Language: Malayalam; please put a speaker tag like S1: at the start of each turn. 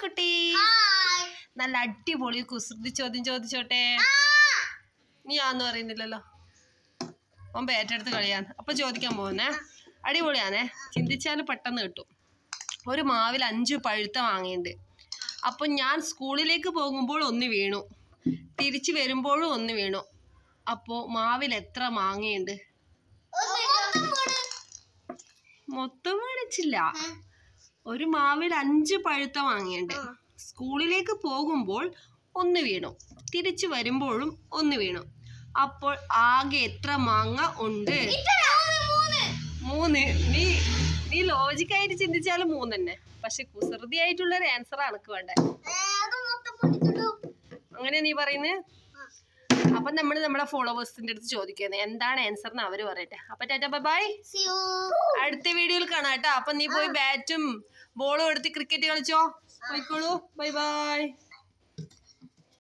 S1: കുട്ടി. നല്ല അടിപൊളി കുസൃതി ചോദ്യം ചോദിച്ചോട്ടെ. നീ ആന്ന് പറയുന്നില്ലല്ലോ. അവൻ ഏറ്റെടുത്ത് കളിയാന്ന്. അപ്പൊ ചോദിക്കാൻ പോകുന്നേ. അടിപൊളിയാണേ. ചിന്തിച്ചാൽ പെട്ടെന്ന് കിട്ടും. ഒരു മാവിൽ 5 പഴുത്ത മാങ്ങയുണ്ട്. അപ്പൊ ഞാൻ സ്കൂളിലേക്ക് പോകുമ്പോൾ 1 വീണു, തിരിച്ചു വരുമ്പോഴും 1 വീണു. അപ്പോ മാവിൽ എത്ര മാങ്ങയുണ്ട്? മൊത്തം വീണിച്ചില്ല. ഒരു മാവിൽ 5 പഴുത്ത മാങ്ങയുണ്ട്. സ്കൂളിലേക്ക് പോകുമ്പോൾ 1 വീണു, തിരിച്ചു വരുമ്പോഴും 1 വീണു. അപ്പോൾ ആകെ എത്ര മാങ്ങ ഉണ്ട്? 3. നീ ലോജിക്കായിട്ട് ചിന്തിച്ചാലും 3 തന്നെ. പക്ഷെ കുസൃതി ആയിട്ടുള്ളൊരു ആൻസർ അനക്ക് വേണ്ടേ. അങ്ങനെ നീ പറയുന്നേ. അപ്പൊ നമ്മുടെ ഫോളോവേഴ്സിന്റെ അടുത്ത് ചോദിക്കുന്നത് എന്താണ് ആൻസർ എന്ന് അവര് പറയട്ടെ. അപ്പൊ ടാറ്റ ബൈ ബൈ. അടുത്ത വീഡിയോയിൽ കാണാം കേട്ടോ. അപ്പൊ നീ പോയി ബാറ്റും ബോളും എടുത്ത് ക്രിക്കറ്റ് കളിച്ചോ. പോയിക്കോളൂ. Bye bye.